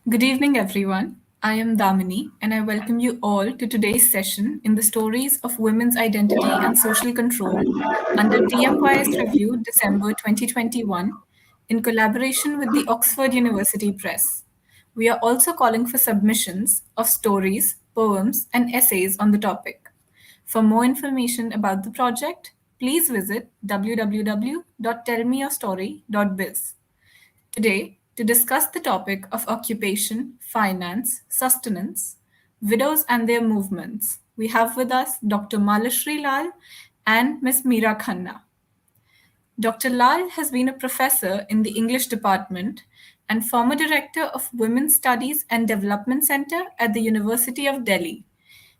Good evening, everyone. I am Damini, and I welcome you all to today's session in the Stories of Women's Identity and Social Control under TMYS Review December 2021 in collaboration with the Oxford University Press. We are also calling for submissions of stories, poems, and essays on the topic. For more information about the project, please visit www.tellmeyourstory.biz. Today, to discuss the topic of occupation, finance, sustenance, widows and their movements, we have with us Dr. Malashri Lal and Ms. Meera Khanna. Dr. Lal has been a professor in the English department and former director of Women's Studies and Development Center at the University of Delhi,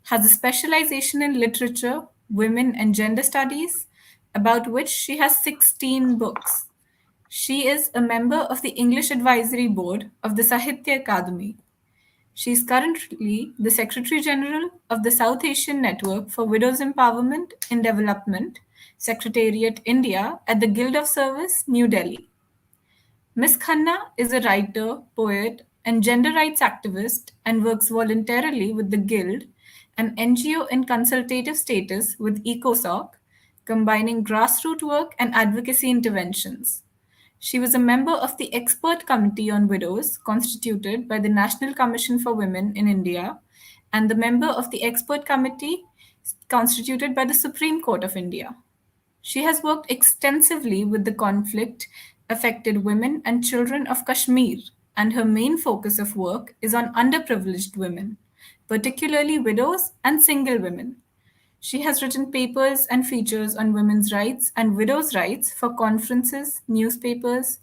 has a specialization in literature, women and gender studies, about which she has 16 books. She is a member of the English Advisory Board of the Sahitya Akademi. She is currently the Secretary General of the South Asian Network for Widows Empowerment in Development, Secretariat India at the Guild of Service, New Delhi. Ms. Khanna is a writer, poet, and gender rights activist and works voluntarily with the Guild, an NGO in consultative status with ECOSOC, combining grassroots work and advocacy interventions. She was a member of the Expert Committee on Widows, constituted by the National Commission for Women in India, and the member of the Expert Committee constituted by the Supreme Court of India. She has worked extensively with the conflict affected women and children of Kashmir, and her main focus of work is on underprivileged women, particularly widows and single women. She has written papers and features on women's rights and widows' rights for conferences, newspapers,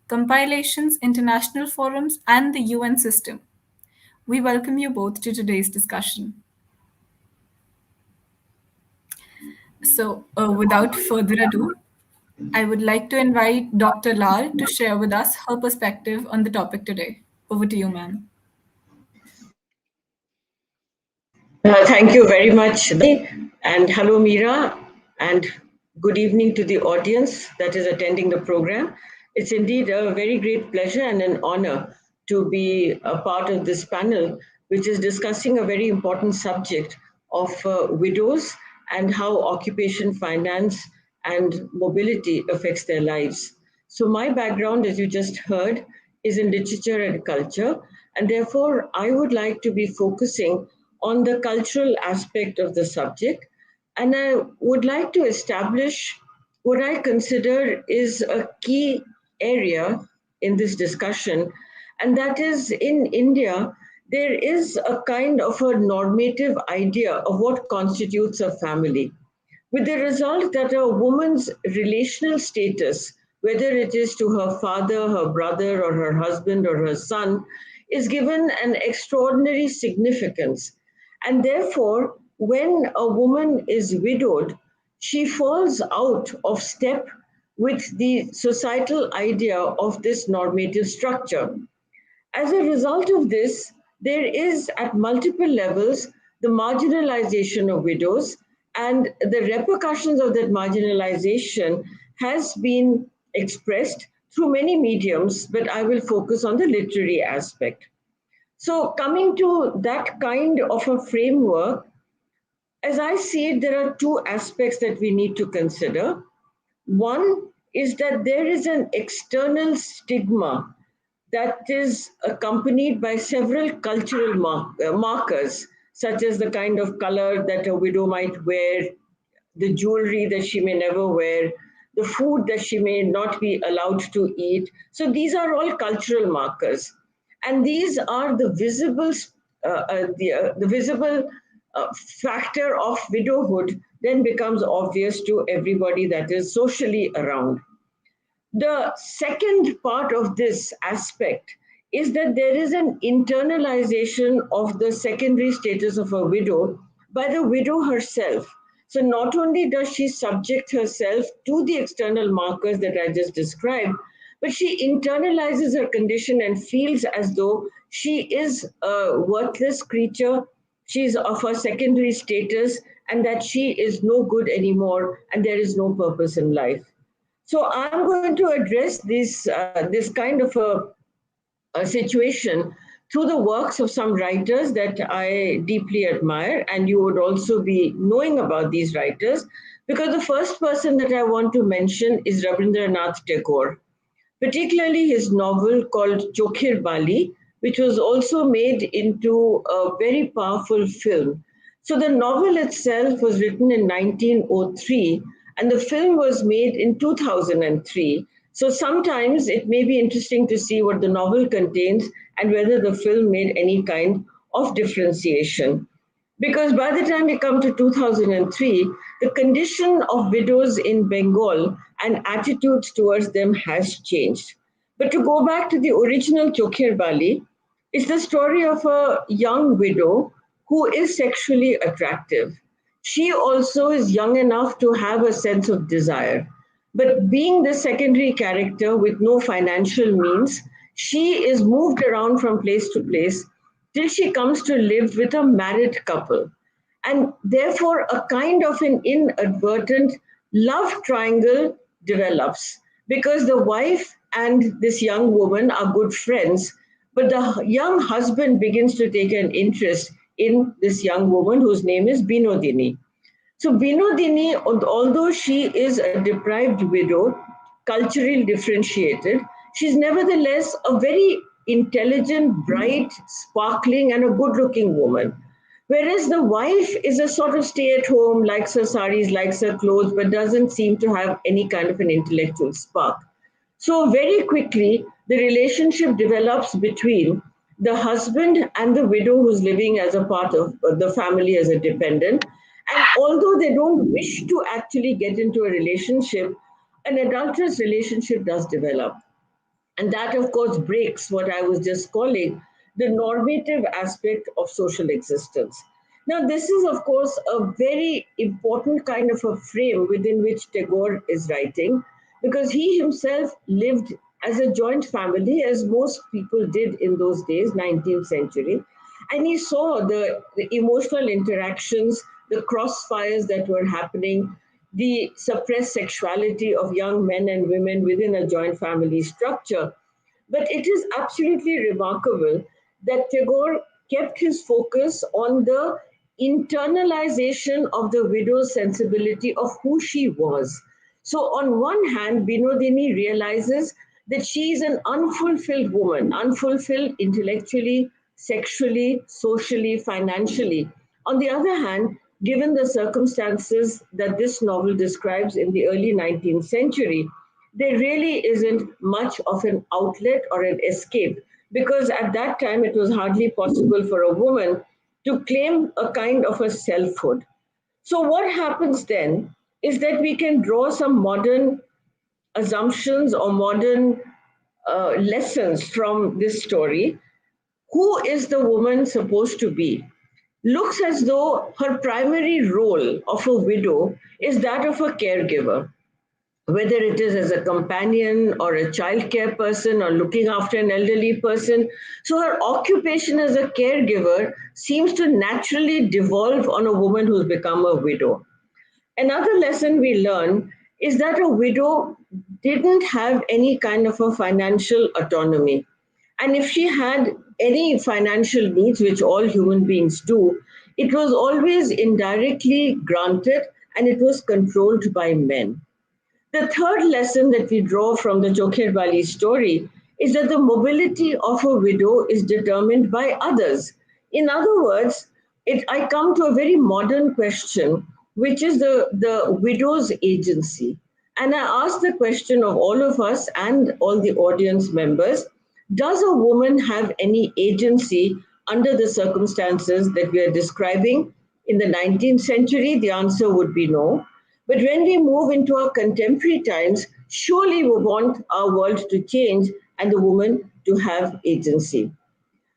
compilations, international forums, and the UN system. We welcome you both to today's discussion. So, without further ado, I would like to invite Dr. Lal to share with us her perspective on the topic today. Over to you, ma'am. Thank you very much, and hello, Meera, and good evening to the audience that is attending the program. It's indeed a very great pleasure and an honor to be a part of this panel, which is discussing a very important subject of widows and how occupation, finance, and mobility affects their lives. So my background, as you just heard, is in literature and culture, and therefore I would like to be focusing on the cultural aspect of the subject. And I would like to establish what I consider is a key area in this discussion, and that is in India, there is a kind of a normative idea of what constitutes a family, with the result that a woman's relational status, whether it is to her father, her brother, or her husband, or her son, is given an extraordinary significance. And therefore, when a woman is widowed, she falls out of step with the societal idea of this normative structure. As a result of this, there is at multiple levels the marginalization of widows, and the repercussions of that marginalization has been expressed through many mediums, but I will focus on the literary aspect. So, coming to that kind of a framework, as I see it, there are two aspects that we need to consider. One is that there is an external stigma that is accompanied by several cultural markers, such as the kind of color that a widow might wear, the jewelry that she may never wear, the food that she may not be allowed to eat. So these are all cultural markers, and these are the visible, the visible factor of widowhood. Then becomes obvious to everybody that is socially around. The second part of this aspect is that there is an internalization of the secondary status of a widow by the widow herself. So not only does she subject herself to the external markers that I just described, but she internalizes her condition and feels as though she is a worthless creature, she's of a secondary status, and that she is no good anymore and there is no purpose in life. So I'm going to address this kind of a situation through the works of some writers that I deeply admire, and you would also be knowing about these writers, because the first person that I want to mention is Rabindranath Tagore, particularly his novel called Chokhir Bali, which was also made into a very powerful film. So the novel itself was written in 1903 and the film was made in 2003. So sometimes it may be interesting to see what the novel contains and whether the film made any kind of differentiation. Because by the time we come to 2003, the condition of widows in Bengal and attitudes towards them has changed. But to go back to the original Chokhir Bali, it's the story of a young widow who is sexually attractive. She also is young enough to have a sense of desire. But being the secondary character with no financial means, she is moved around from place to place till she comes to live with a married couple. And therefore, a kind of an inadvertent love triangle develops because the wife and this young woman are good friends, but the young husband begins to take an interest in this young woman whose name is Binodini. So Binodini, although she is a deprived widow, culturally differentiated, she's nevertheless a very intelligent, bright, sparkling, and a good-looking woman. Whereas the wife is a sort of stay-at-home, likes her saris, likes her clothes, but doesn't seem to have any kind of an intellectual spark. So very quickly, the relationship develops between the husband and the widow who's living as a part of the family as a dependent. And although they don't wish to actually get into a relationship, an adulterous relationship does develop. And that, of course, breaks what I was just calling the normative aspect of social existence. Now, this is, of course, a very important kind of a frame within which Tagore is writing, because he himself lived as a joint family, as most people did in those days, 19th century. And he saw the emotional interactions, the crossfires that were happening, the suppressed sexuality of young men and women within a joint family structure. But it is absolutely remarkable that Tagore kept his focus on the internalization of the widow's sensibility of who she was. So, on one hand, Binodini realizes that she is an unfulfilled woman, unfulfilled intellectually, sexually, socially, financially. On the other hand, given the circumstances that this novel describes in the early 19th century, there really isn't much of an outlet or an escape because at that time it was hardly possible for a woman to claim a kind of a selfhood. So, what happens then is that we can draw some modern assumptions or modern lessons from this story. Who is the woman supposed to be? Looks as though her primary role of a widow is that of a caregiver, whether it is as a companion or a childcare person or looking after an elderly person. So her occupation as a caregiver seems to naturally devolve on a woman who's become a widow. Another lesson we learn is that a widow didn't have any kind of a financial autonomy. And if she had any financial needs, which all human beings do, it was always indirectly granted and it was controlled by men. The third lesson that we draw from the Chokhir Bali story is that the mobility of a widow is determined by others. In other words, I come to a very modern question, which is the widow's agency. And I ask the question of all of us and all the audience members, does a woman have any agency under the circumstances that we are describing? In the 19th century, the answer would be no. But when we move into our contemporary times, surely we want our world to change and the woman to have agency.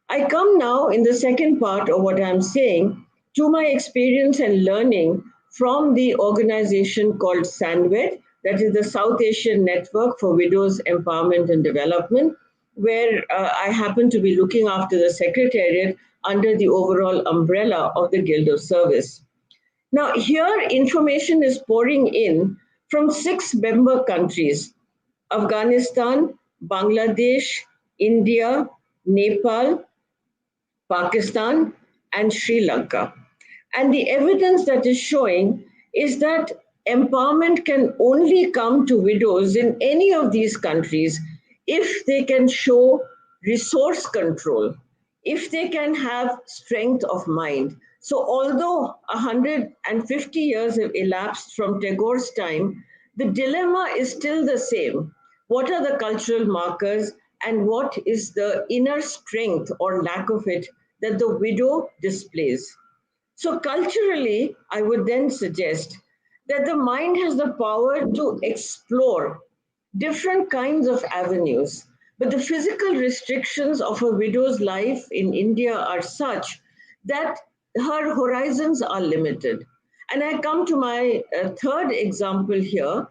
I come now in the second part of what I'm saying to my experience and learning from the organization called SANVED, that is the South Asian Network for Widows Empowerment and Development, where I happen to be looking after the secretariat under the overall umbrella of the Guild of Service. Now, here information is pouring in from 6 member countries: Afghanistan, Bangladesh, India, Nepal, Pakistan, and Sri Lanka. And the evidence that is showing is that empowerment can only come to widows in any of these countries if they can show resource control, if they can have strength of mind. So, although 150 years have elapsed from Tagore's time, the dilemma is still the same. What are the cultural markers and what is the inner strength or lack of it that the widow displays? So, culturally, I would then suggest that the mind has the power to explore different kinds of avenues. But the physical restrictions of a widow's life in India are such that her horizons are limited. And I come to my third example here,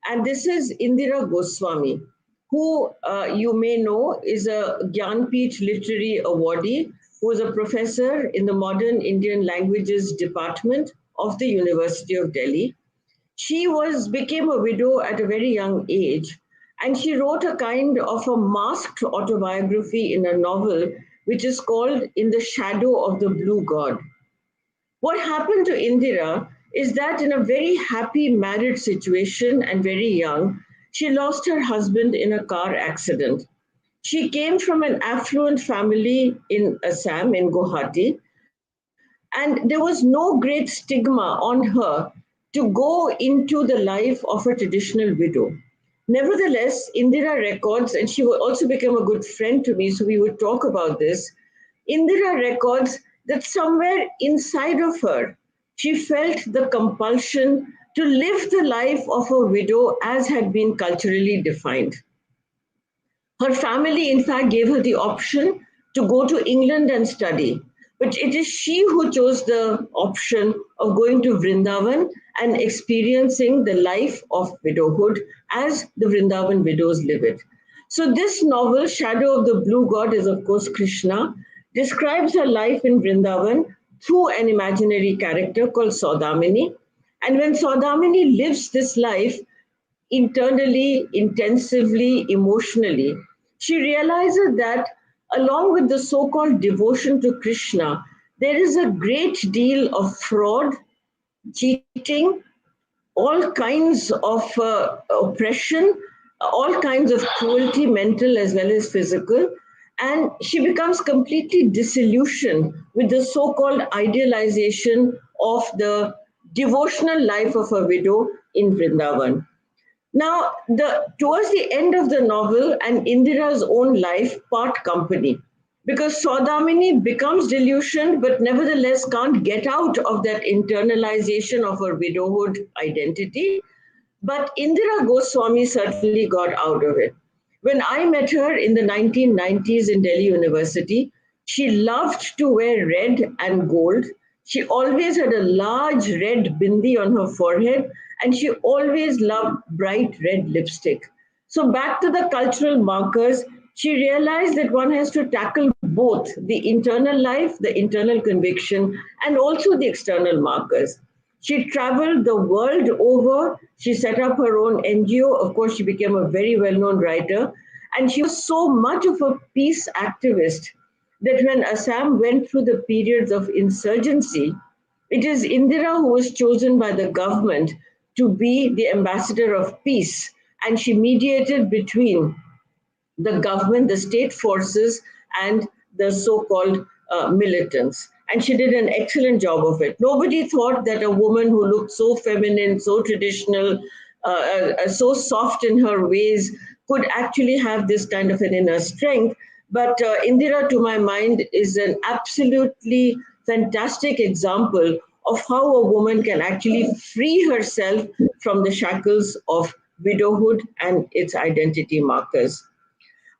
and this is Indira Goswami, who you may know is a Gyanpeeth Literary Awardee, who is a professor in the Modern Indian Languages Department of the University of Delhi. She became a widow at a very young age, and she wrote a kind of a masked autobiography in a novel which is called In the Shadow of the Blue God. What happened to Indira is that in a very happy married situation and very young, she lost her husband in a car accident. She came from an affluent family in Assam, in Guwahati, and there was no great stigma on her to go into the life of a traditional widow. Nevertheless, Indira records, and she also became a good friend to me, so we would talk about this. Indira records that somewhere inside of her, she felt the compulsion to live the life of a widow as had been culturally defined. Her family, in fact, gave her the option to go to England and study. But it is she who chose the option of going to Vrindavan and experiencing the life of widowhood as the Vrindavan widows live it. So, this novel, Shadow of the Blue God, is of course Krishna, describes her life in Vrindavan through an imaginary character called Saudamini. And when Saudamini lives this life, internally, intensively, emotionally, she realizes that along with the so called devotion to Krishna, there is a great deal of fraud, cheating, all kinds of oppression, all kinds of cruelty, mental as well as physical. And she becomes completely disillusioned with the so called idealization of the devotional life of a widow in Vrindavan. Now, towards the end of the novel and Indira's own life part company, because Saudamini becomes delusioned but nevertheless can't get out of that internalization of her widowhood identity. But Indira Goswami certainly got out of it. When I met her in the 1990s in Delhi University, she loved to wear red and gold. She always had a large red bindi on her forehead, and she always loved bright red lipstick. So, back to the cultural markers, she realized that one has to tackle both the internal life, the internal conviction, and also the external markers. She traveled the world over. She set up her own NGO. Of course, she became a very well known writer. And she was so much of a peace activist that when Assam went through the periods of insurgency, it is Indira who was chosen by the government to be the ambassador of peace. And she mediated between the government, the state forces, and the so called militants. And she did an excellent job of it. Nobody thought that a woman who looked so feminine, so traditional, so soft in her ways, could actually have this kind of an inner strength. But Indira, to my mind, is an absolutely fantastic example of how a woman can actually free herself from the shackles of widowhood and its identity markers.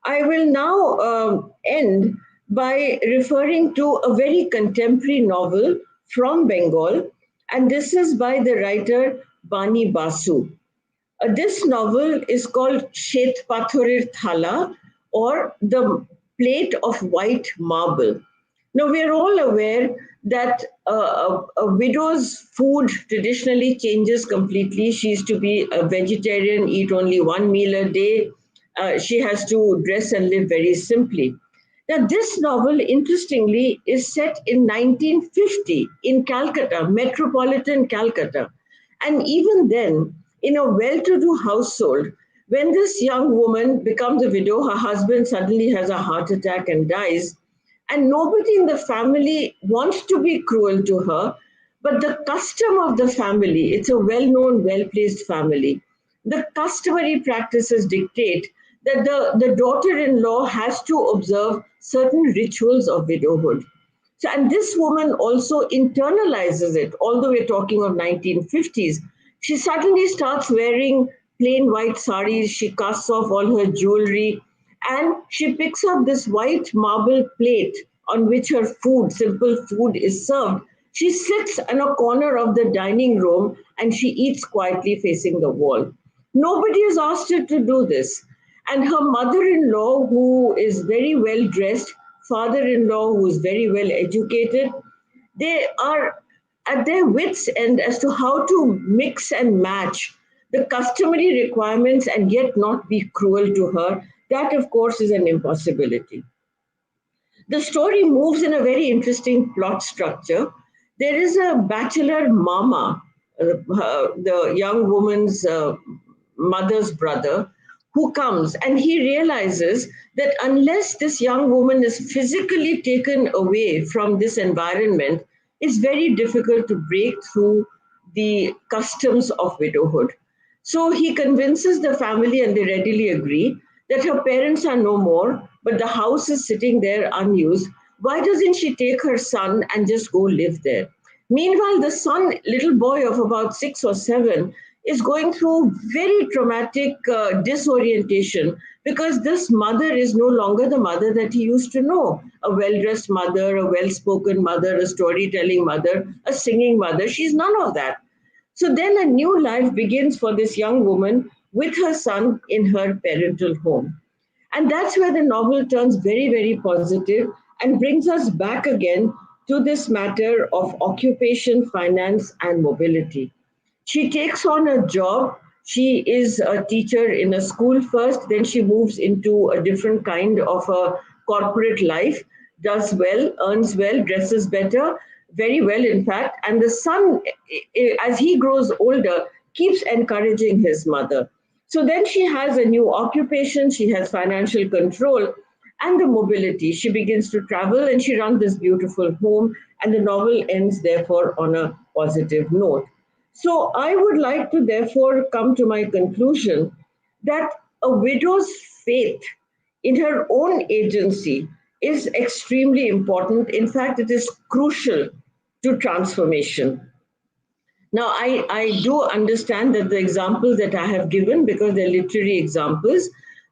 I will now end by referring to a very contemporary novel from Bengal, and this is by the writer Bani Basu. This novel is called Shet Pathorer Thala, or The Plate of White Marble. Now, we are all aware that a widow's food traditionally changes completely. She is to be a vegetarian, eat only one meal a day. She has to dress and live very simply. Now, this novel, interestingly, is set in 1950 in Calcutta, metropolitan Calcutta. And even then, in a well to do household, when this young woman becomes a widow, her husband suddenly has a heart attack and dies, and nobody in the family wants to be cruel to her, but the custom of the family, it's a well known, well placed family, the customary practices dictate that the daughter in law has to observe certain rituals of widowhood. So, and this woman also internalizes it, although we're talking of 1950s. She suddenly starts wearing plain white saris, she casts off all her jewelry, and she picks up this white marble plate on which her food, simple food, is served. She sits in a corner of the dining room and she eats quietly facing the wall. Nobody has asked her to do this. And her mother in law, who is very well dressed, father in law, who is very well educated, they are at their wits' end as to how to mix and match the customary requirements and yet not be cruel to her. That, of course, is an impossibility. The story moves in a very interesting plot structure. There is a bachelor mama, the young woman's mother's brother, who comes and he realizes that unless this young woman is physically taken away from this environment, it's very difficult to break through the customs of widowhood. So he convinces the family, and they readily agree, that her parents are no more, but the house is sitting there unused. Why doesn't she take her son and just go live there? Meanwhile, the son, little boy of about 6 or 7, is going through very traumatic disorientation because this mother is no longer the mother that he used to know, a well dressed mother, a well spoken mother, a storytelling mother, a singing mother. She's none of that. So then a new life begins for this young woman with her son in her parental home. And that's where the novel turns very, very positive and brings us back again to this matter of occupation, finance, and mobility. She takes on a job. She is a teacher in a school first, then she moves into a different kind of a corporate life, does well, earns well, dresses better, very well, in fact. And the son, as he grows older, keeps encouraging his mother. So then she has a new occupation, she has financial control and the mobility. She begins to travel and she runs this beautiful home, and the novel ends, therefore, on a positive note. So I would like to therefore come to my conclusion that a widow's faith in her own agency is extremely important. In fact, it is crucial to transformation. Now, I do understand that the examples that I have given, because they're literary examples,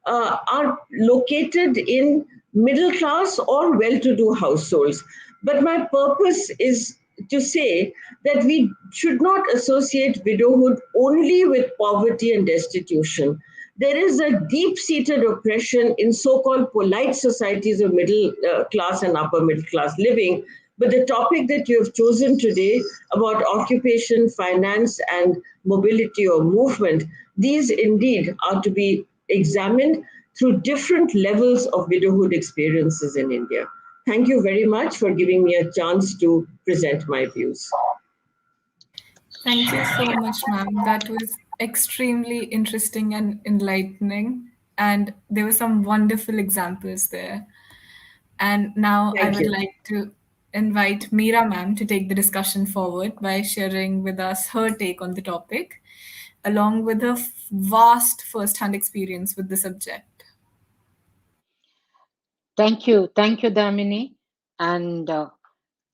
are located in middle class or well to do households. But my purpose is to say that we should not associate widowhood only with poverty and destitution. There is a deep seated oppression in so called polite societies of middle class and upper middle class living. But the topic that you have chosen today about occupation, finance, and mobility or movement, these indeed are to be examined through different levels of widowhood experiences in India. Thank you very much for giving me a chance to present my views. Thank you so much, ma'am. That was extremely interesting and enlightening. And there were some wonderful examples there. And now I Thank would you. like to invite Meera ma'am to take the discussion forward by sharing with us her take on the topic, along with her vast first-hand experience with the subject. Thank you, Damini, and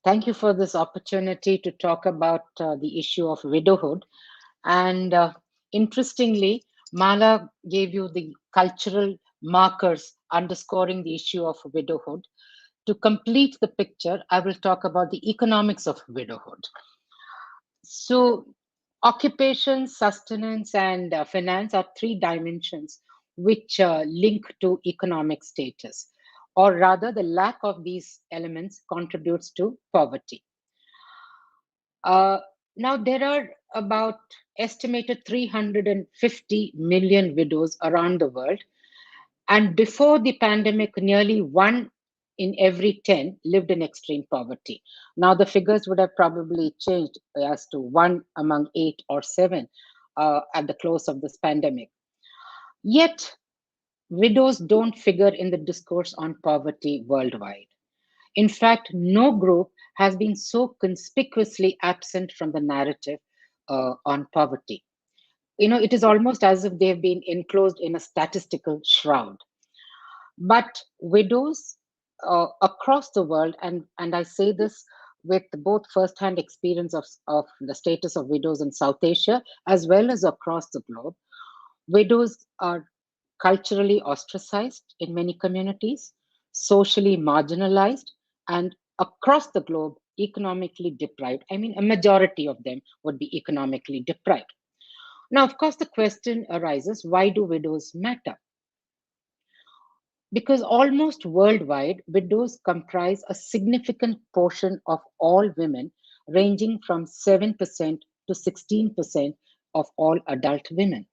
thank you for this opportunity to talk about the issue of widowhood. And interestingly, Mala gave you the cultural markers underscoring the issue of widowhood. To complete the picture, I will talk about the economics of widowhood. So, occupation, sustenance, and finance are three dimensions which link to economic status, or rather, the lack of these elements contributes to poverty. Uh, Now, there are about estimated 350 million widows around the world. And before the pandemic, nearly 1 in every 10 lived in extreme poverty. Now, the figures would have probably changed as to 1 among 8 or 7 at the close of this pandemic. Yet, widows don't figure in the discourse on poverty worldwide. In fact, no group has been so conspicuously absent from the narrative on poverty. It is almost as if they've been enclosed in a statistical shroud. But widows across the world, and I say this with both first-hand experience of the status of widows in South Asia as well as across the globe, widows are culturally ostracized in many communities, socially marginalized, and across the globe, economically deprived. I mean, a majority of them would be economically deprived. Now, of course, the question arises, why do widows matter? Because almost worldwide, widows comprise a significant portion of all women, ranging from 7% to 16% of all adult women.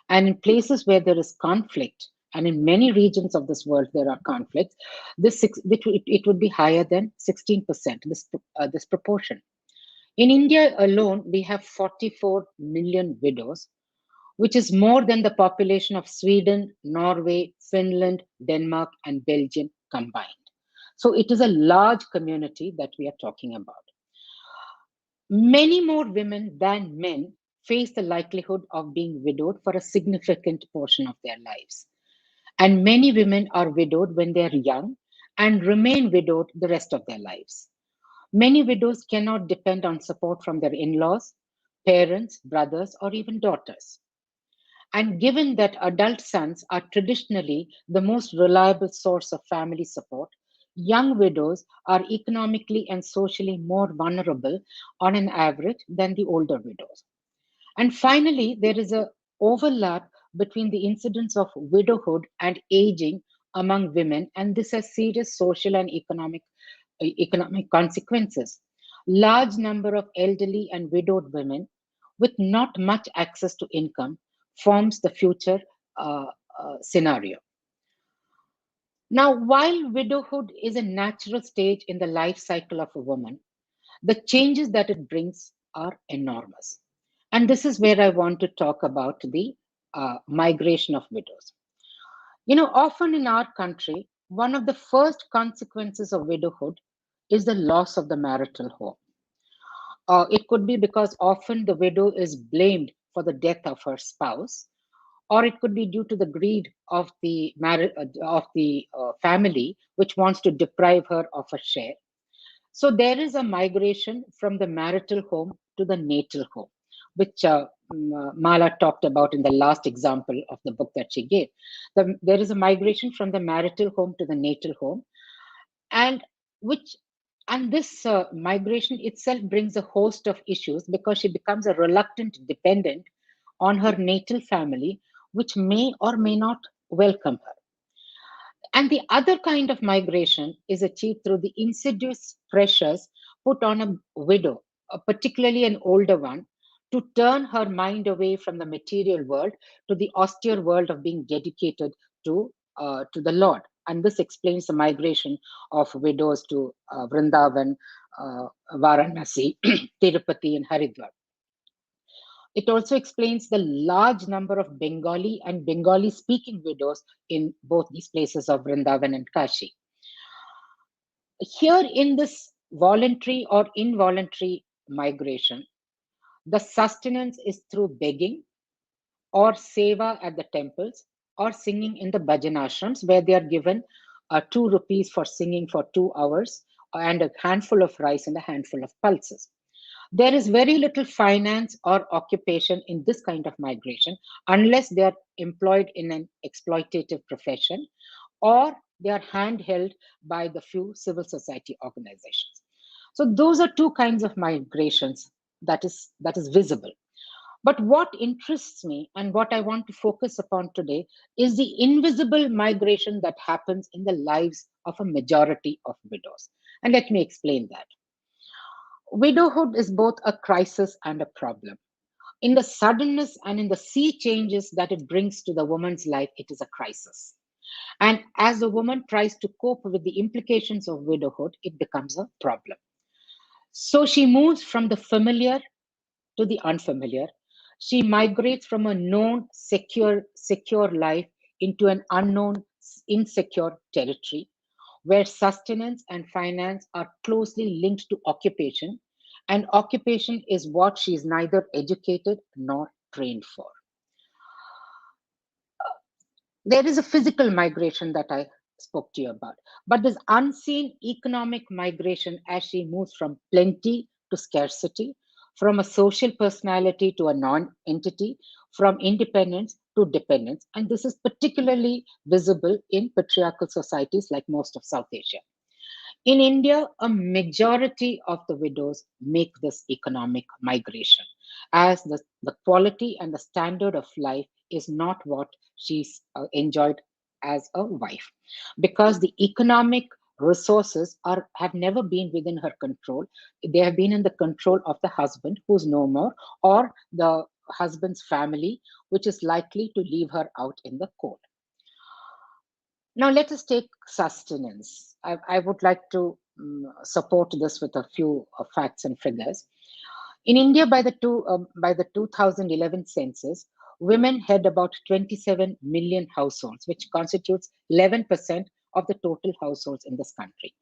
And in places where there is conflict, and in many regions of this world there are conflicts, it would be higher than 16%, this proportion. In India alone, we have 44 million widows, which is more than the population of Sweden, Norway, Finland, Denmark, and Belgium combined. So it is a large community that we are talking about. Many more women than men face the likelihood of being widowed for a significant portion of their lives. And many women are widowed when they are young and remain widowed the rest of their lives. Many widows cannot depend on support from their in-laws, parents, brothers, or even daughters. And given that adult sons are traditionally the most reliable source of family support, young widows are economically and socially more vulnerable on an average than the older widows. And finally, there is an overlap between the incidence of widowhood and aging among women, and this has serious social and economic consequences. Large number of elderly and widowed women with not much access to income forms the future scenario. Now, while widowhood is a natural stage in the life cycle of a woman, the changes that it brings are enormous. And this is where I want to talk about the migration of widows. Often in our country, one of the first consequences of widowhood is the loss of the marital home. It could be because often the widow is blamed for the death of her spouse, or it could be due to the greed of the family, which wants to deprive her of a share. So there is a migration from the marital home to the natal home, which Mala talked about in the last example of the book that she gave. There is a migration from the marital home to the natal home, and this migration itself brings a host of issues because she becomes a reluctant dependent on her natal family, which may or may not welcome her. And the other kind of migration is achieved through the insidious pressures put on a widow, particularly an older one, to turn her mind away from the material world to the austere world of being dedicated to the Lord. And this explains the migration of widows to Vrindavan, Varanasi, Tirupati, and Haridwar. It also explains the large number of Bengali and Bengali speaking widows in both these places of Vrindavan and Kashi. Here in this voluntary or involuntary migration, the sustenance is through begging or seva at the temples or singing in the bhajan ashrams, where they are given 2 rupees for singing for 2 hours and a handful of rice and a handful of pulses. There is very little finance or occupation in this kind of migration unless they are employed in an exploitative profession or they are handheld by the few civil society organizations. So those are 2 kinds of migrations that is visible. But what interests me and what I want to focus upon today is the invisible migration that happens in the lives of a majority of widows. And let me explain that. Widowhood is both a crisis and a problem. In the suddenness and in the sea changes that it brings to the woman's life, it is a crisis. And as the woman tries to cope with the implications of widowhood, it becomes a problem. So she moves from the familiar to the unfamiliar. She migrates from a known, secure life into an unknown, insecure territory where sustenance and finance are closely linked to occupation, and occupation is what she is neither educated nor trained for. There is a physical migration that I spoke to you about, but this unseen economic migration as she moves from plenty to scarcity, from a social personality to a non entity, from independence to dependence. And this is particularly visible in patriarchal societies like most of South Asia. In India, a majority of the widows make this economic migration, as the quality and the standard of life is not what she's enjoyed as a wife, because the economic resources have never been within her control. They have been in the control of the husband, who's no more, or the husband's family, which is likely to leave her out in the cold. Now, let us take sustenance. I would like to support this with a few facts and figures. In India, by the 2011 census, women had about 27 million households, which constitutes 11% of the total households in this country.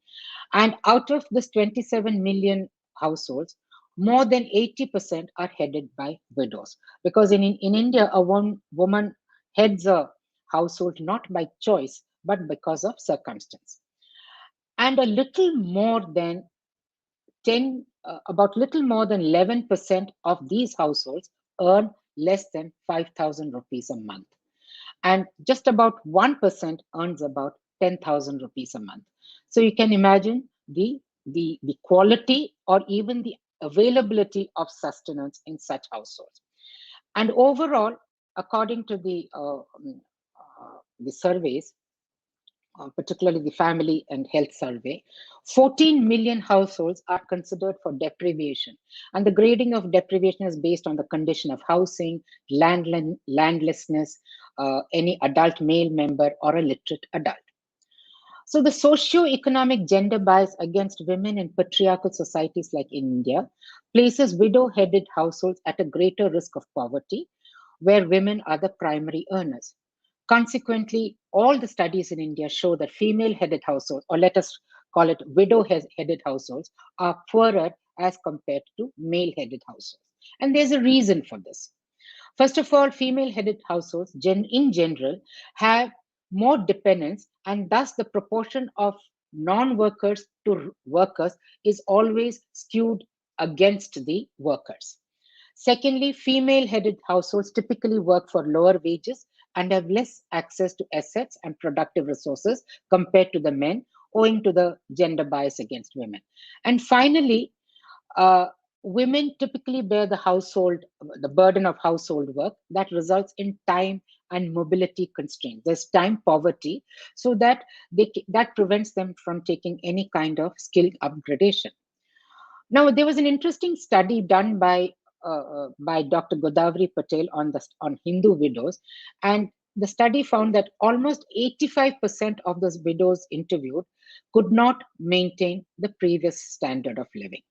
And out of this 27 million households, more than 80% are headed by widows. Because in India, a woman heads a household not by choice, but because of circumstance. And a little more than 11% of these households earn less than 5,000 rupees a month. And just about 1% earns about 10,000 rupees a month. So you can imagine the quality or even the availability of sustenance in such households. And overall, according to the surveys, particularly the Family and Health Survey, 14 million households are considered for deprivation. And the grading of deprivation is based on the condition of housing, landlessness, any adult male member, or a literate adult. So the socio-economic gender bias against women in patriarchal societies like India places widow-headed households at a greater risk of poverty, where women are the primary earners. Consequently, all the studies in India show that female-headed households, or let us call it widow-headed households, are poorer as compared to male-headed households. And there's a reason for this. First of all, female-headed households, in general, have more dependence, and thus the proportion of non-workers to workers is always skewed against the workers. Secondly, female-headed households typically work for lower wages and have less access to assets and productive resources compared to the men, owing to the gender bias against women. And finally, uh, women typically bear the burden of household work that results in time and mobility constraints. There's time poverty, so that prevents them from taking any kind of skill upgradation. Now, there was an interesting study done by Dr. Godavari Patel on Hindu widows, and the study found that almost 85% of those widows interviewed could not maintain the previous standard of living,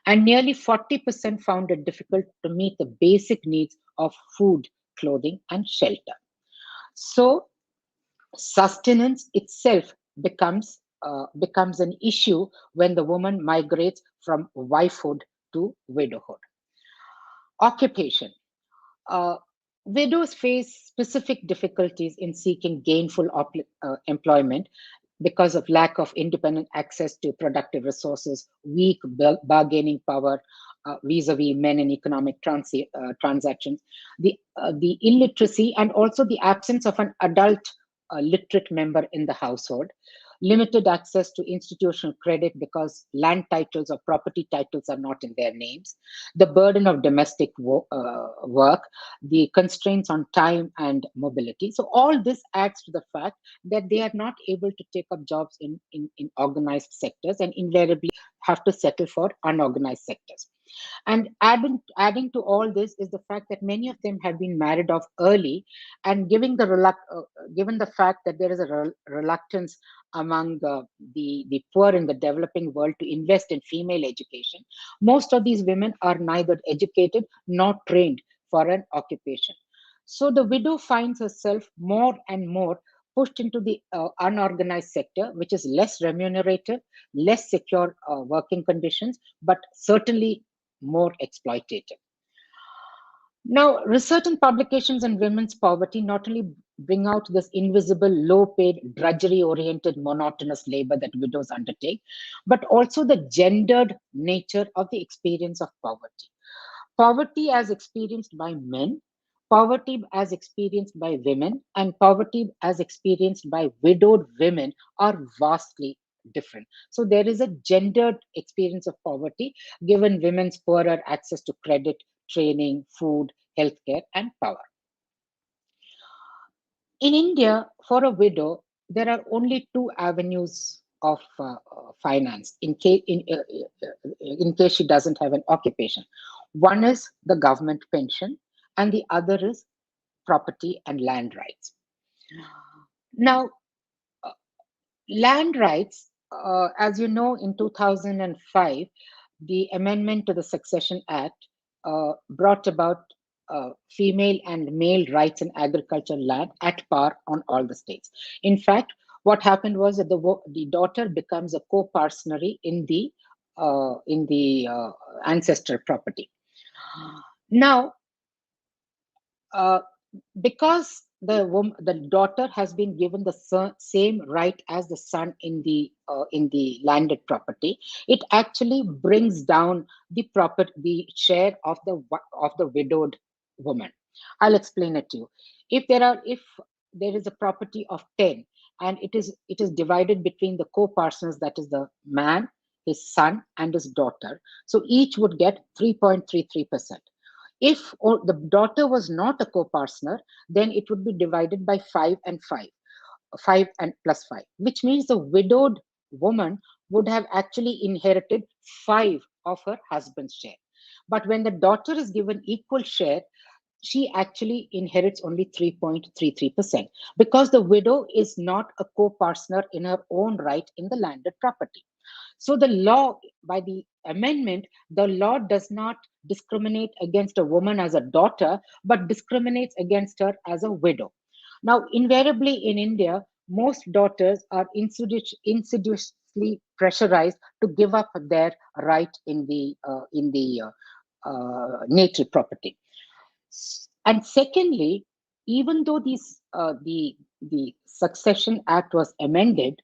and nearly 40% found it difficult to meet the basic needs of food, clothing, and shelter. So, sustenance itself becomes an issue when the woman migrates from wifehood to widowhood. Occupation. Uh, Widows face specific difficulties in seeking gainful employment because of lack of independent access to productive resources, weak bargaining power vis-a-vis men in economic transactions, the illiteracy, and also the absence of an adult literate member in the household, limited access to institutional credit because land titles or property titles are not in their names, the burden of domestic work, the constraints on time and mobility. So all this adds to the fact that they are not able to take up jobs in organized sectors and invariably have to settle for unorganized sectors. And adding to all this is the fact that many of them have been married off early, and given the fact that there is a reluctance among the poor in the developing world to invest in female education, most of these women are neither educated nor trained for an occupation. So the widow finds herself more and more pushed into the unorganized sector, which is less remunerative, less secure working conditions, but certainly more exploitative. Now, research and publications on women's poverty not only bring out this invisible, low paid, drudgery oriented, monotonous labor that widows undertake, but also the gendered nature of the experience of poverty. Poverty as experienced by men, poverty as experienced by women, and poverty as experienced by widowed women are vastly different. So there is a gendered experience of poverty, given women's poorer access to credit, training, food, healthcare, and power. In India, for a widow, there are only two avenues of finance in case she doesn't have an occupation. One is the government pension, and the other is property and land rights. Now, land rights, as you know, in 2005, the amendment to the Succession Act brought about female and male rights in agricultural land at par on all the states. In fact, what happened was that the daughter becomes a co-parcenary in the ancestral property. Now, uh, because the daughter has been given the same right as the son in the landed property, it actually brings down the share of the widowed woman. I'll explain it to you. If there is a property of 10, and it is divided between the co-partners, that is the man, his son, and his daughter, so each would get 3.33%. If the daughter was not a co-partner, then it would be divided by 5 and 5, 5 and plus 5, which means the widowed woman would have actually inherited 5 of her husband's share. But when the daughter is given equal share, she actually inherits only 3.33%, because the widow is not a co-partner in her own right in the landed property. So the law, by the amendment, the law does not discriminate against a woman as a daughter, but discriminates against her as a widow. Now, invariably in India, most daughters are insidiously pressurized to give up their right in the native property. And secondly, even though the Succession Act was amended,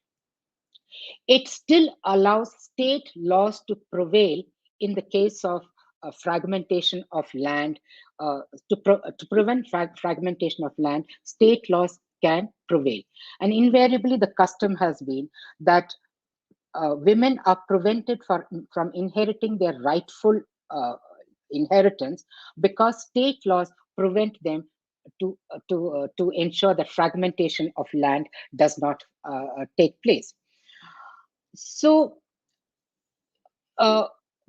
it still allows state laws to prevail in the case of fragmentation of land. To prevent fragmentation of land, state laws can prevail. And invariably, the custom has been that women are prevented from inheriting their rightful inheritance, because state laws prevent them to ensure that fragmentation of land does not take place. So,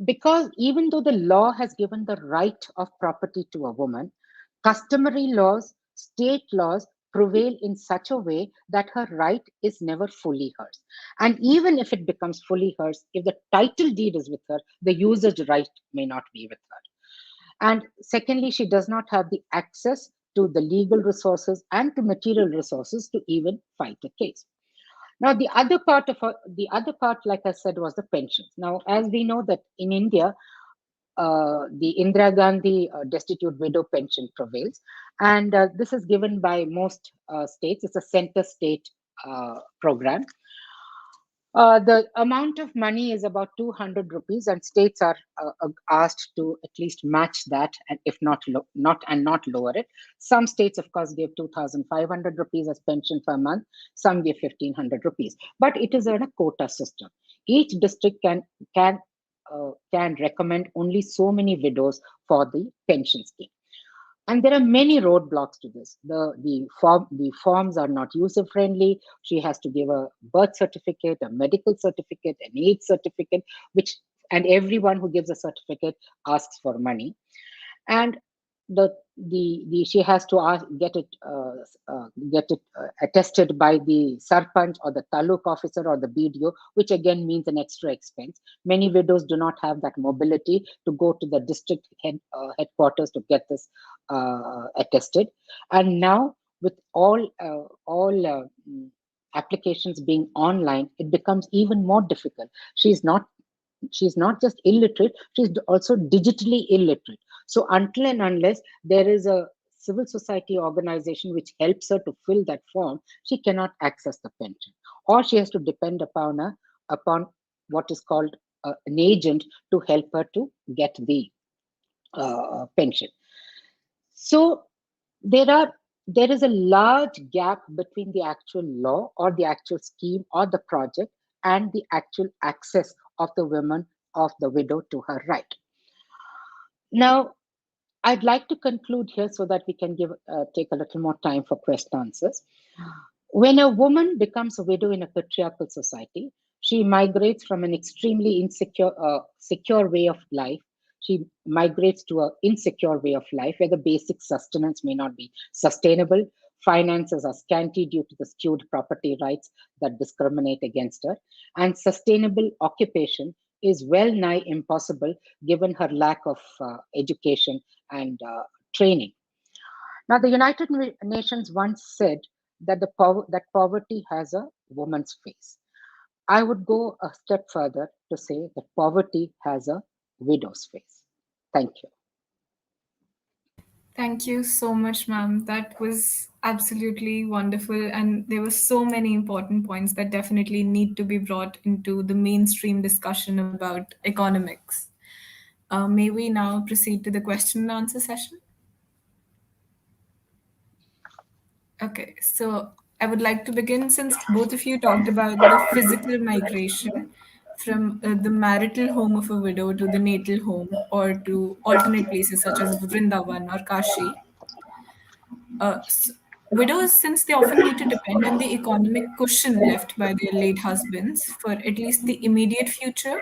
because even though the law has given the right of property to a woman, customary laws, state laws prevail in such a way that her right is never fully hers. And even if it becomes fully hers, if the title deed is with her, the usage right may not be with her. And secondly, she does not have the access to the legal resources and to material resources to even fight a case. Now, the other part, like I said, was the pensions. Now, as we know that in India, the Indira Gandhi destitute widow pension prevails, and this is given by most states. It's a center state program. The amount of money is about 200 rupees, and states are asked to at least match that, and if not not lower it. Some states, of course, give 2,500 rupees as pension per month. Some give 1,500 rupees, but it is in a quota system. Each district can recommend only so many widows for the pension scheme. And there are many roadblocks to this. The forms are not user friendly. She has to give a birth certificate, a medical certificate, an age certificate, which and everyone who gives a certificate asks for money. And the she has to get it attested by the sarpanch or the taluk officer or the BDO, which again means an extra expense. Many widows do not have that mobility to go to the district headquarters to get this attested. And now with all applications being online, it becomes even more difficult. She's not just illiterate, she's also digitally illiterate. So until and unless there is a civil society organization which helps her to fill that form, she cannot access the pension, or she has to depend upon what is called an agent to help her to get the pension. So there is a large gap between the actual law or the actual scheme or the project and the actual access of the women, of the widow, to her right. Now, I'd like to conclude here so that we can take a little more time for question answers. When a woman becomes a widow in a patriarchal society, she migrates from an extremely secure way of life. She migrates to an insecure way of life where the basic sustenance may not be sustainable. Finances are scanty due to the skewed property rights that discriminate against her. And sustainable occupation is well nigh impossible given her lack of education and training. Now, the United Nations once said that that poverty has a woman's face. I would go a step further to say that poverty has a widow's face. Thank you. Thank you so much, ma'am. That was absolutely wonderful. And there were so many important points that definitely need to be brought into the mainstream discussion about economics. May we now proceed to the question and answer session? Okay, so I would like to begin since both of you talked about the physical migration from the marital home of a widow to the natal home or to alternate places such as Vrindavan or Kashi. Widows, since they often need to depend on the economic cushion left by their late husbands for at least the immediate future,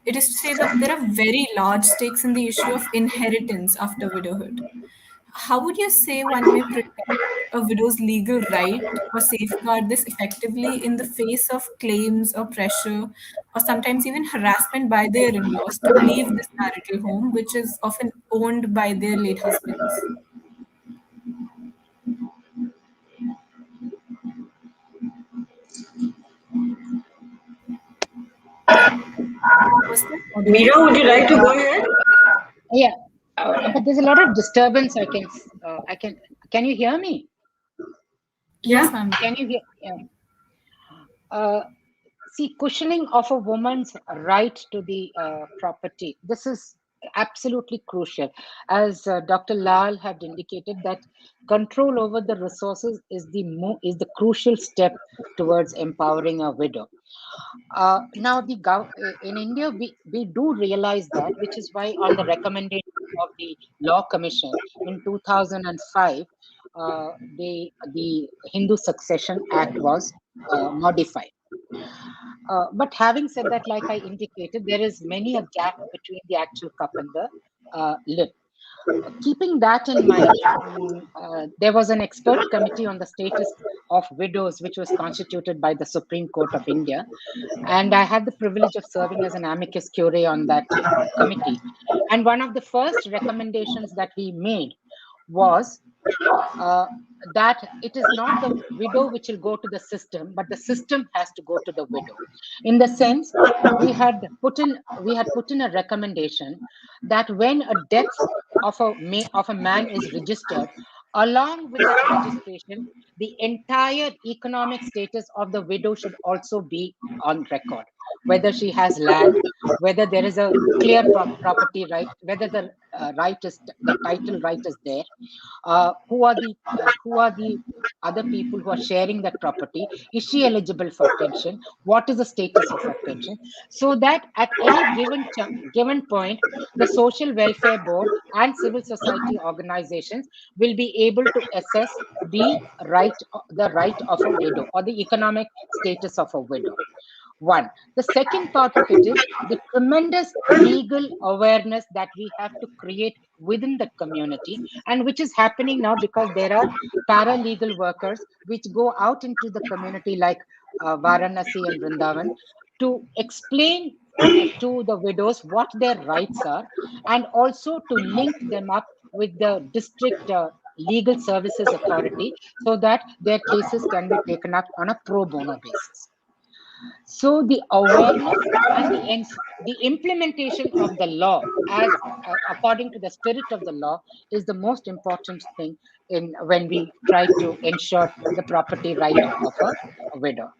it is to say that there are very large stakes in the issue of inheritance after widowhood. How would you say one may protect a widow's legal right or safeguard this effectively in the face of claims or pressure or sometimes even harassment by their in laws to leave this marital home, which is often owned by their late husbands? Was that audible? Meera, would you like to go ahead? Yeah, but there's a lot of disturbance. Can you hear me? Yes, Yeah. ma'am. Can you hear? Yeah. See, cushioning of a woman's right to the property. This is absolutely crucial. As Dr. Lal had indicated, that control over the resources is the crucial step towards empowering a widow. Now, in India, we do realize that, which is why on the recommendation of the Law Commission in 2005, the Hindu Succession Act was modified. But having said that, like I indicated, there is many a gap between the actual cup and the lip. Keeping that in mind, there was an expert committee on the status of widows, which was constituted by the Supreme Court of India. And I had the privilege of serving as an amicus curiae on that committee. And one of the first recommendations that we made was that it is not the widow which will go to the system, but the system has to go to the widow. In the sense, we had put in a recommendation that when a death of a man is registered, along with that registration, the entire economic status of the widow should also be on record. Whether she has land, whether there is a clear property right, whether the title right is there, who are the other people who are sharing that property, is she eligible for pension, what is the status of her pension, so that at any given point the social welfare board and civil society organizations will be able to assess the right of a widow or the economic status of a widow. one. The second part of it is the tremendous legal awareness that we have to create within the community, and which is happening now because there are paralegal workers which go out into the community like Varanasi and Vrindavan to explain to the widows what their rights are, and also to link them up with the district legal services authority so that their cases can be taken up on a pro bono basis. So the awareness and the implementation of the law as according to the spirit of the law is the most important thing in when we try to ensure the property right of a widow.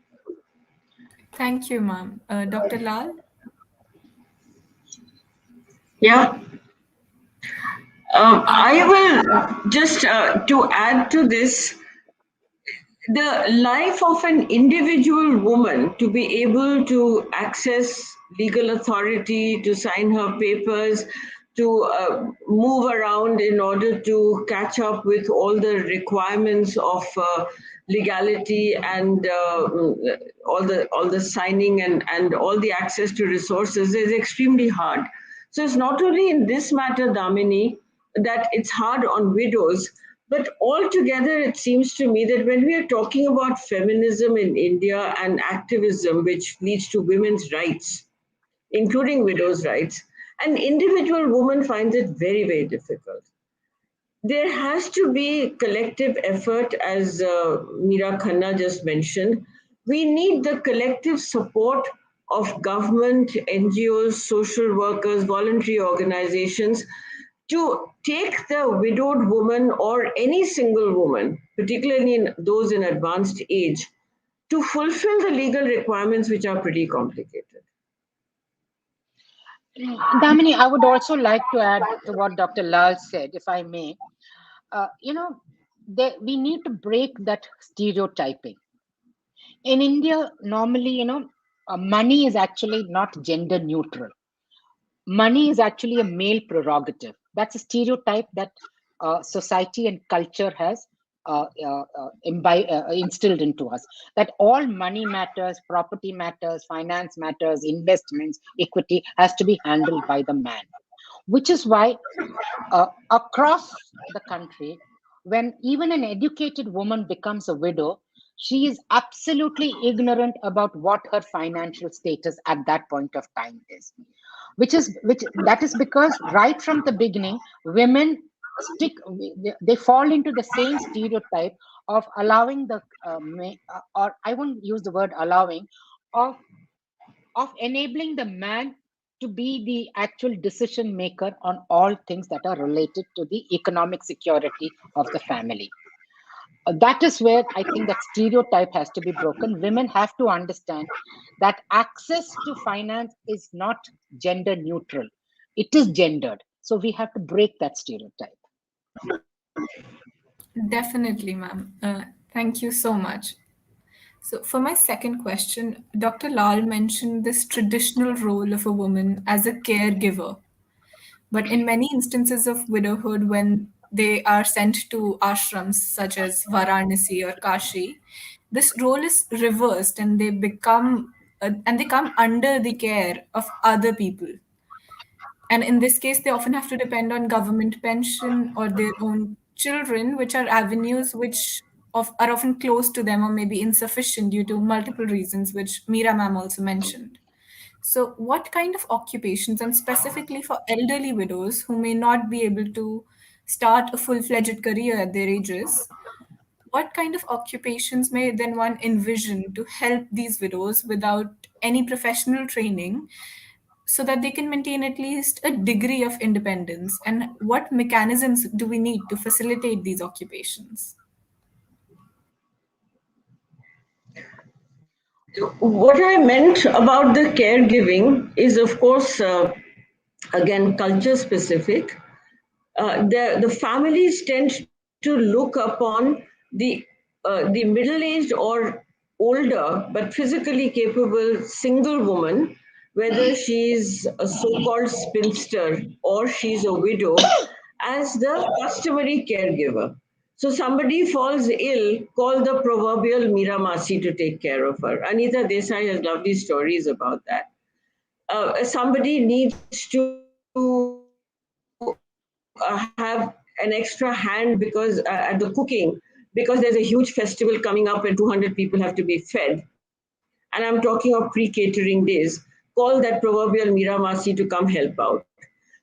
Thank you, ma'am. Dr. Lal? Yeah. I will just to add to this, the life of an individual woman to be able to access legal authority, to sign her papers, to move around in order to catch up with all the requirements of legality and all the signing and all the access to resources is extremely hard. So it's not only in this matter, Damini, that it's hard on widows, but altogether, it seems to me that when we are talking about feminism in India and activism, which leads to women's rights, including widows' rights, an individual woman finds it very, very difficult. There has to be collective effort, as Meera Khanna just mentioned. We need the collective support of government, NGOs, social workers, voluntary organizations to take the widowed woman or any single woman, particularly in those in advanced age, to fulfill the legal requirements, which are pretty complicated. Damini, I would also like to add to what Dr. Lal said, if I may. You know, we need to break that stereotyping. In India, normally, money is actually not gender neutral. Money is actually a male prerogative. That's a stereotype that society and culture has instilled into us. That all money matters, property matters, finance matters, investments, equity has to be handled by the man. Which is why across the country, when even an educated woman becomes a widow, she is absolutely ignorant about what her financial status at that point of time is. Which that is because right from the beginning, women they fall into the same stereotype of allowing the or I won't use the word allowing, of enabling the man to be the actual decision maker on all things that are related to the economic security of the family. That is where I think that stereotype has to be broken. Women have to understand that access to finance is not gender neutral, it is gendered. So we have to break that stereotype. Definitely, ma'am. Thank you so much. So, for my second question, Dr. Lal mentioned this traditional role of a woman as a caregiver. But in many instances of widowhood, when they are sent to ashrams such as Varanasi or Kashi, this role is reversed and they come under the care of other people. And in this case, they often have to depend on government pension or their own children, which are avenues which are often close to them or maybe insufficient due to multiple reasons, which Meera ma'am also mentioned. So, what kind of occupations, and specifically for elderly widows who may not be able to start a full fledged career at their ages, what kind of occupations may then one envision to help these widows without any professional training so that they can maintain at least a degree of independence? And what mechanisms do we need to facilitate these occupations? What I meant about the caregiving is, of course, again, culture specific. The families tend to look upon the middle-aged or older but physically capable single woman, whether she's a so-called spinster or she's a widow, as the customary caregiver. So somebody falls ill, call the proverbial Meera Masi to take care of her. Anita Desai has lovely stories about that. Somebody needs to have an extra hand because at the cooking, because there's a huge festival coming up and 200 people have to be fed. And I'm talking of pre-catering days. Call that proverbial Meera Masi to come help out.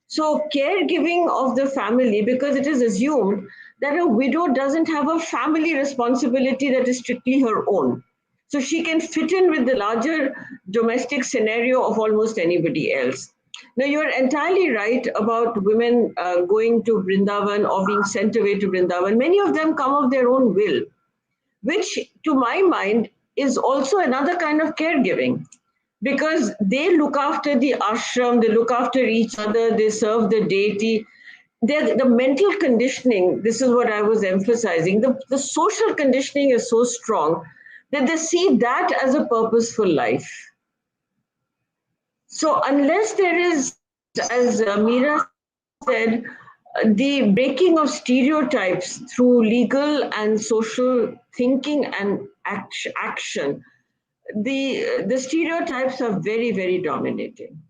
So caregiving of the family, because it is assumed that a widow doesn't have a family responsibility that is strictly her own. So she can fit in with the larger domestic scenario of almost anybody else. Now, you're entirely right about women going to Brindavan or being sent away to Brindavan. Many of them come of their own will, which to my mind is also another kind of caregiving, because they look after the ashram, they look after each other, they serve the deity. The mental conditioning, this is what I was emphasizing, the social conditioning is so strong that they see that as a purposeful life. So unless there is, as Meera said, the breaking of stereotypes through legal and social thinking and action, the stereotypes are very, very dominating.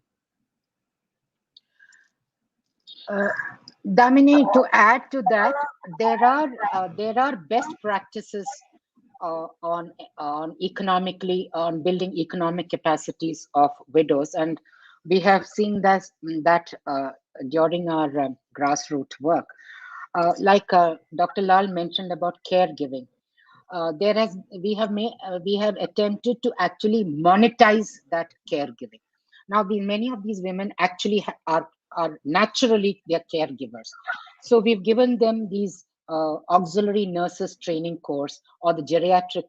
Damini, to add to that, there are best practices on building economic capacities of widows, and we have seen that during our grassroots work. Like Dr. Lal mentioned about caregiving, there has we have attempted to actually monetize that caregiving. Now, many of these women actually are naturally their caregivers, so we've given them these auxiliary nurses training course or the geriatric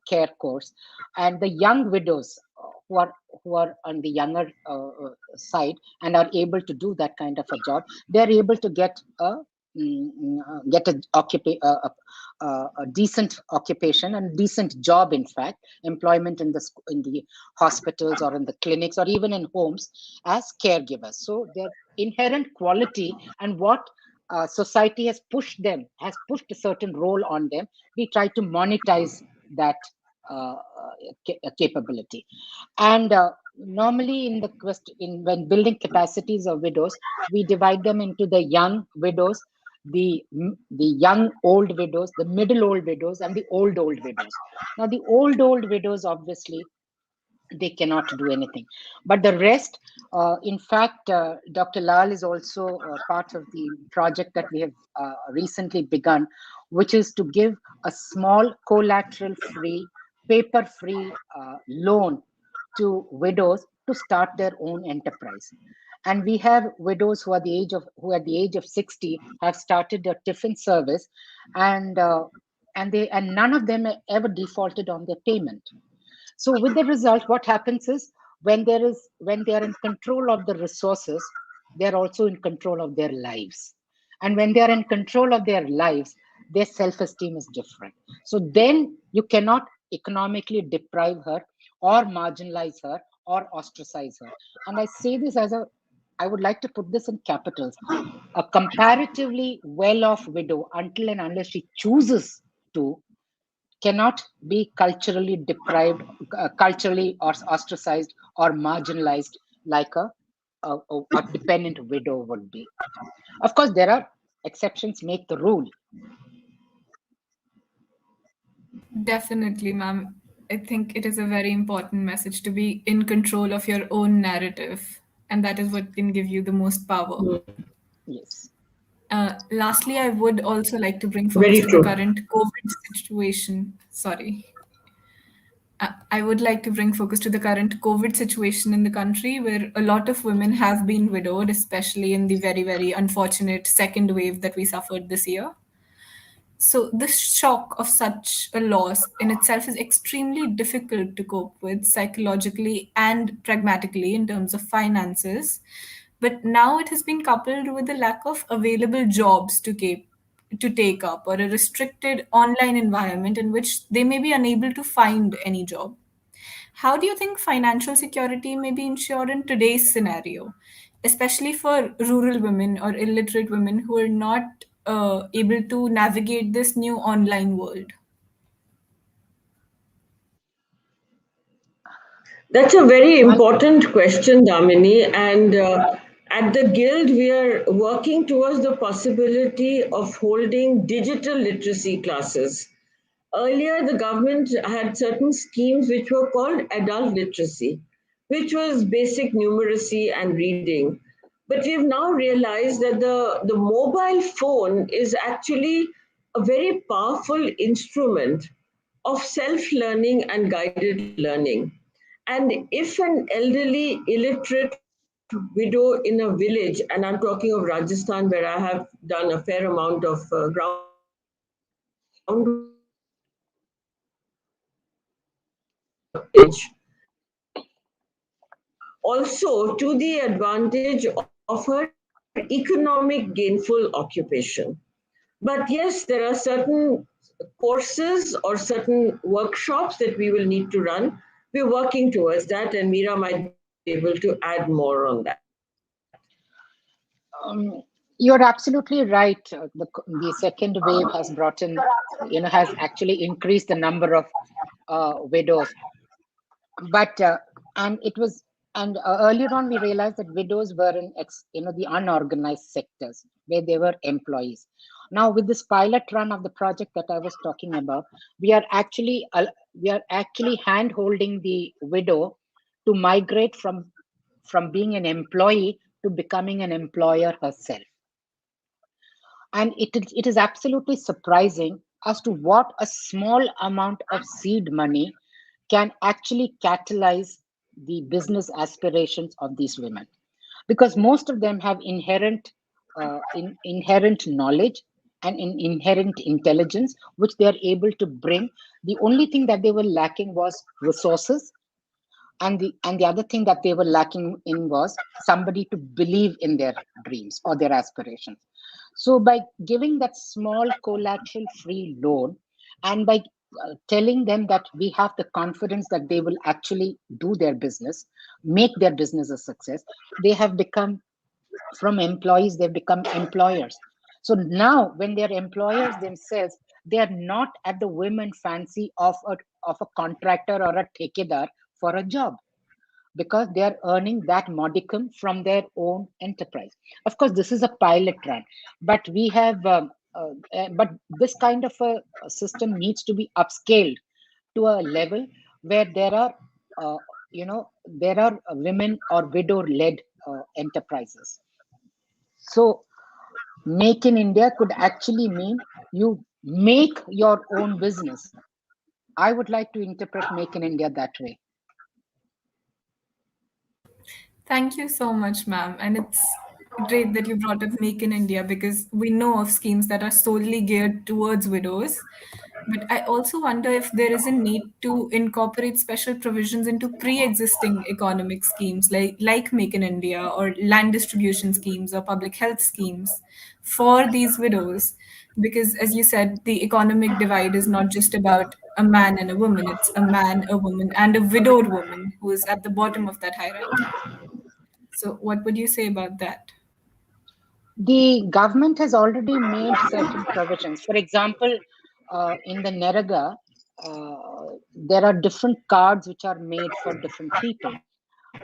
care course, and the young widows who are on the younger side and are able to do that kind of a job, they're able to get a decent occupation and decent job, in fact employment in the hospitals or in the clinics or even in homes as caregivers. So their inherent quality and what society has pushed a certain role on them, we try to monetize that capability. And normally in the when building capacities of widows, we divide them into the young widows, the young old widows, the middle old widows, and the old widows. Now, the old widows, obviously, they cannot do anything, but the rest, in fact, Dr. Lal is also part of the project that we have recently begun, which is to give a small collateral free, paper free loan to widows to start their own enterprise. And we have widows who at the age of 60 have started a tiffin service, and none of them ever defaulted on their payment. So with the result, what happens is when they are in control of the resources, they are also in control of their lives. And when they are in control of their lives, their self-esteem is different. So then you cannot economically deprive her or marginalize her or ostracize her. And I say this I would like to put this in capitals. A comparatively well-off widow, until and unless she chooses to, cannot be culturally deprived, culturally or ostracized or marginalized like a dependent widow would be. Of course, there are exceptions make the rule. Definitely, ma'am. I think it is a very important message to be in control of your own narrative, and that is what can give you the most power. Yes. Lastly, I would also like to bring Very focus to the true. current COVID situation. Sorry. I would like to bring focus to the current COVID situation in the country, where a lot of women have been widowed, especially in the very, very unfortunate second wave that we suffered this year. So, the shock of such a loss in itself is extremely difficult to cope with psychologically and pragmatically in terms of finances. But now it has been coupled with the lack of available jobs to take up, or a restricted online environment in which they may be unable to find any job. How do you think financial security may be ensured in today's scenario, especially for rural women or illiterate women who are not able to navigate this new online world? That's a very important question, Damini. And at the Guild, we are working towards the possibility of holding digital literacy classes. Earlier, the government had certain schemes which were called adult literacy, which was basic numeracy and reading. But we've now realized that the mobile phone is actually a very powerful instrument of self learning and guided learning. And if an elderly, illiterate widow in a village, and I'm talking of Rajasthan, where I have done a fair amount of groundwork also to the advantage of her economic gainful occupation. But yes, there are certain courses or certain workshops that we will need to run. We're working towards that, and Meera might be able to add more on that. You're absolutely right. The second wave has brought in, has actually increased the number of widows. But and it was and earlier on we realized that widows were in the unorganized sectors where they were employees. Now with this pilot run of the project that I was talking about, we are actually hand holding the widow to migrate from being an employee to becoming an employer herself. And it is absolutely surprising as to what a small amount of seed money can actually catalyze the business aspirations of these women, because most of them have inherent knowledge and inherent intelligence which they are able to bring. The only thing that they were lacking was resources, and the other thing that they were lacking in was somebody to believe in their dreams or their aspirations. So by giving that small collateral free loan, and by telling them that we have the confidence that they will actually do their business, make their business a success, they have become, from employees they've become employers. So now when they're employers themselves, they are not at the whim and fancy of a contractor or a ठेकेदार for a job, because they are earning that modicum from their own enterprise. Of course, this is a pilot run, but we have, but this kind of a system needs to be upscaled to a level where uh, there are women or widow-led enterprises. So, Make in India could actually mean you make your own business. I would like to interpret Make in India that way. Thank you so much, ma'am. And it's great that you brought up Make in India, because we know of schemes that are solely geared towards widows. But I also wonder if there is a need to incorporate special provisions into pre-existing economic schemes like Make in India, or land distribution schemes, or public health schemes for these widows. Because as you said, the economic divide is not just about a man and a woman, it's a man, a woman, and a widowed woman who is at the bottom of that hierarchy. So, what would you say about that? The government has already made certain provisions. For example, in the Neraga, there are different cards which are made for different people.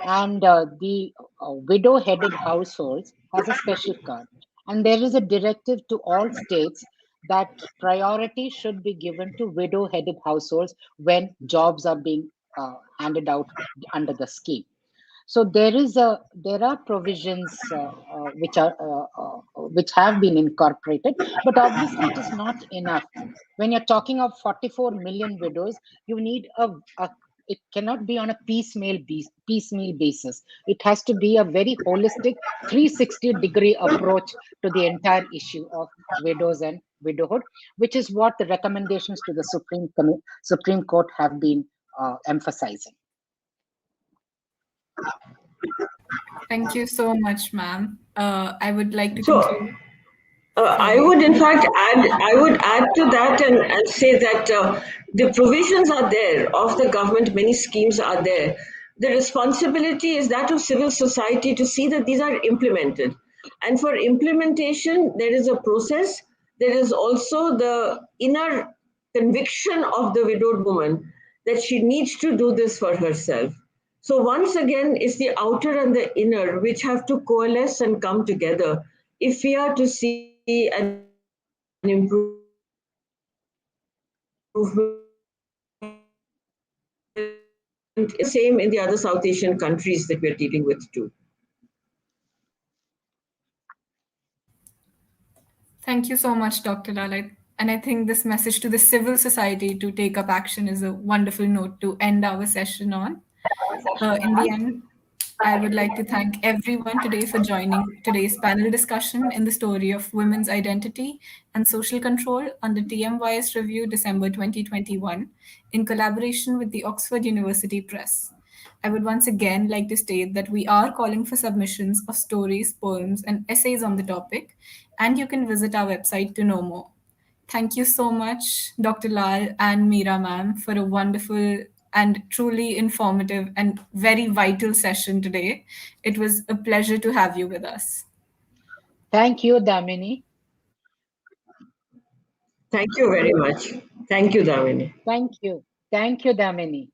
And the widow-headed households has a special card. And there is a directive to all states that priority should be given to widow-headed households when jobs are being handed out under the scheme. So there are provisions which have been incorporated, but obviously it is not enough. When you're talking of 44 million widows, you need a it cannot be on a piecemeal basis. It has to be a very holistic 360-degree approach to the entire issue of widows and widowhood, which is what the recommendations to the Supreme Court have been emphasizing. Thank you so much, ma'am. I would like to So, conclude. I Sorry. would in fact add to that and say that the provisions are there of the government, many schemes are there. The responsibility is that of civil society to see that these are implemented. And for implementation, there is a process. there is also the inner conviction of the widowed woman that she needs to do this for herself. So, once again, it's the outer and the inner which have to coalesce and come together if we are to see an improvement in the same in the other South Asian countries that we are dealing with too. Thank you so much, Dr. Lal. And I think this message to the civil society to take up action is a wonderful note to end our session on. In the end, I would like to thank everyone today for joining today's panel discussion in the story of women's identity and social control under TMYS Review December 2021 in collaboration with the Oxford University Press. I would once again like to state that we are calling for submissions of stories, poems, and essays on the topic, and you can visit our website to know more. Thank you so much, Dr. Lal and Meera ma'am, for a wonderful and truly informative and very vital session today. It was a pleasure to have you with us. Thank you, Damini. Thank you very much. Thank you, Damini. Thank you. Thank you, Damini.